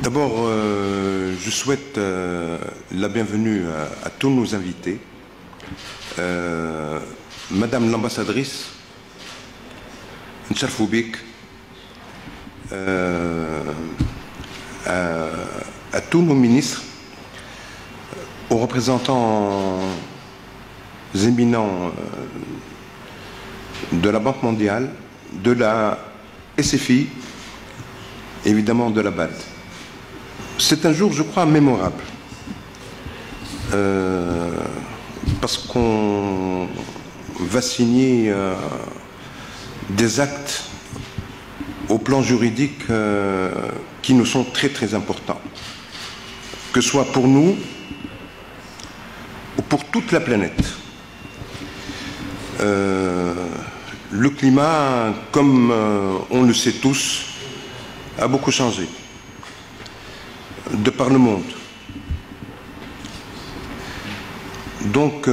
D'abord, je souhaite la bienvenue à tous nos invités. Madame l'ambassadrice, Ncharfou Bik, à tous nos ministres, aux représentants éminents de la Banque mondiale, de la SFI, évidemment de la BAD. C'est un jour, je crois, mémorable. Parce qu'on va signer des actes au plan juridique qui nous sont très très importants. Que ce soit pour nous ou pour toute la planète. Le climat, comme on le sait tous, a beaucoup changé de par le monde. Donc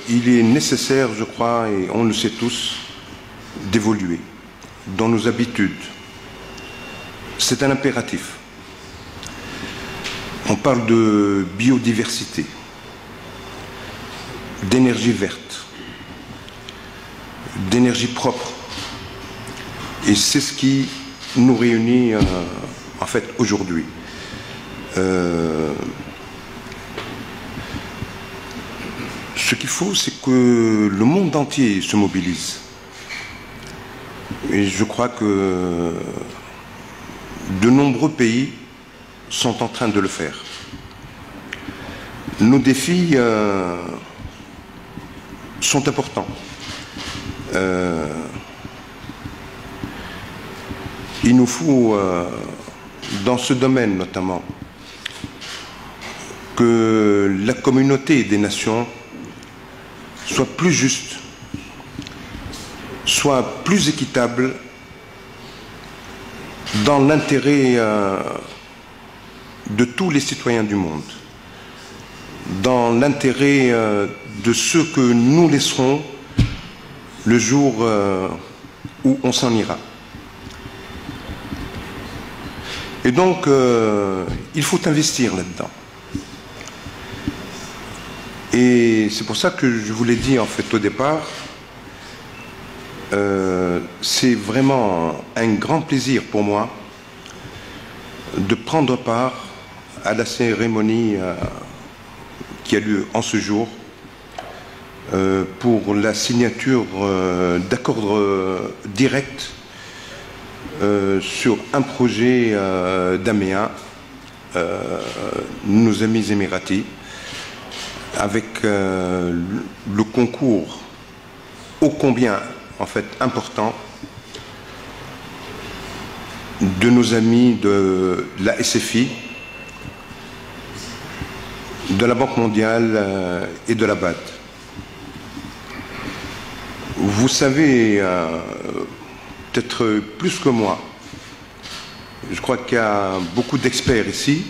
il est nécessaire, je crois, et on le sait tous, d'évoluer dans nos habitudes. C'est un impératif. On parle de biodiversité, d'énergie verte, d'énergie propre. Et c'est ce qui nous réunit en fait aujourd'hui. Ce qu'il faut, c'est que le monde entier se mobilise. Et je crois que de nombreux pays sont en train de le faire. Nos défis sont importants. Il nous faut, dans ce domaine notamment, que la communauté des nations soit plus juste, soit plus équitable dans l'intérêt de tous les citoyens du monde, dans l'intérêt de ceux que nous laisserons le jour où on s'en ira. Et donc, il faut investir là-dedans. Et c'est pour ça que je vous l'ai dit en fait au départ, c'est vraiment un grand plaisir pour moi de prendre part à la cérémonie qui a lieu en ce jour pour la signature d'accords directs sur un projet d'AMEA, nos amis émiratis, avec le concours ô combien en fait important de nos amis de la SFI, de la Banque mondiale et de la BAD. Vous savez, peut-être plus que moi, je crois qu'il y a beaucoup d'experts ici,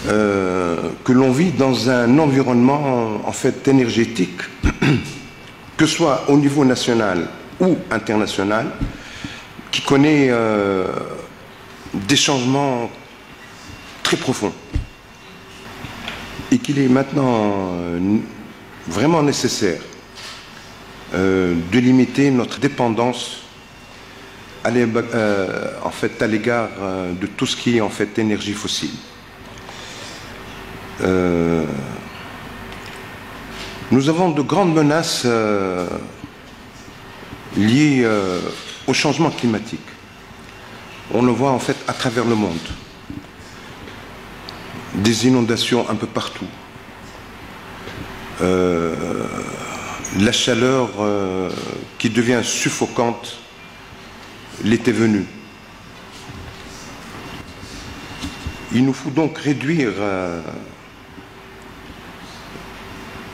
que l'on vit dans un environnement en fait énergétique, que ce soit au niveau national ou international, qui connaît des changements très profonds et qu'il est maintenant vraiment nécessaire de limiter notre dépendance en fait à l'égard de tout ce qui est en fait énergie fossile. Nous avons de grandes menaces liées au changement climatique. On le voit en fait à travers le monde. Des inondations un peu partout. La chaleur qui devient suffocante l'été venu. Il nous faut donc réduire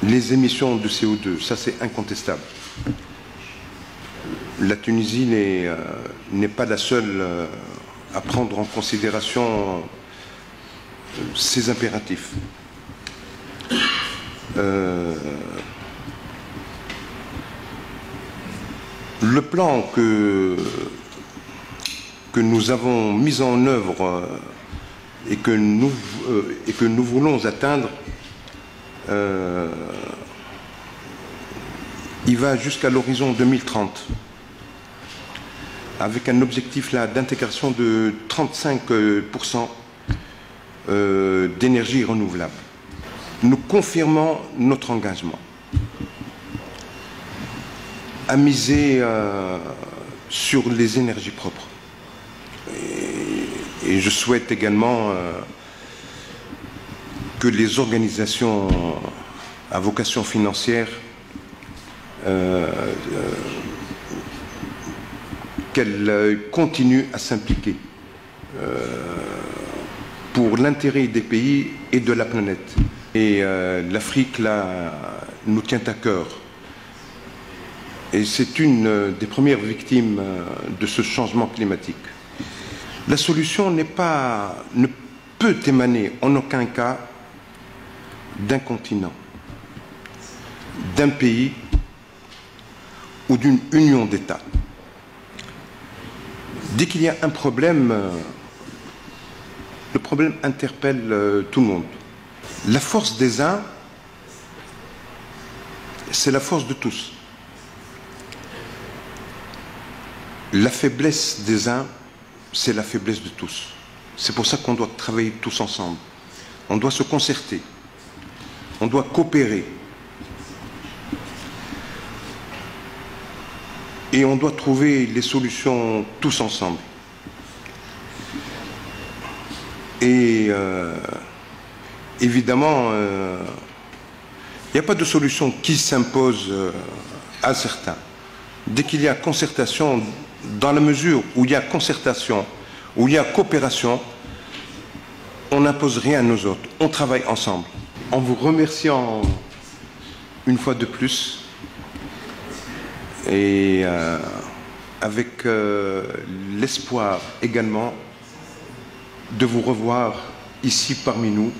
les émissions de CO2, ça c'est incontestable. La Tunisie n'est pas la seule à prendre en considération ces impératifs. Le plan que que nous avons mis en œuvre et que nous voulons atteindre, il va jusqu'à l'horizon 2030, avec un objectif là d'intégration de 35% d'énergie renouvelable. Nous confirmons notre engagement à miser sur les énergies propres. Et je souhaite également que les organisations à vocation financière qu'elles continuent à s'impliquer pour l'intérêt des pays et de la planète. Et l'Afrique, là, nous tient à cœur. Et c'est une des premières victimes de ce changement climatique. La solution ne peut émaner en aucun cas d'un continent, d'un pays ou d'une union d'États. Dès qu'il y a un problème, le problème interpelle tout le monde. La force des uns, c'est la force de tous. La faiblesse des uns, c'est la faiblesse de tous. C'est pour ça qu'on doit travailler tous ensemble. On doit se concerter. On doit coopérer. Et on doit trouver les solutions tous ensemble. Et évidemment, il n'y a pas de solution qui s'impose à certains. Dès qu'il y a concertation, dans la mesure où il y a concertation, où il y a coopération, on n'impose rien aux autres. On travaille ensemble. En vous remerciant une fois de plus et avec l'espoir également de vous revoir ici parmi nous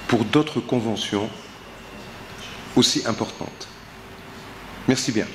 pour d'autres conventions aussi importantes. Merci bien.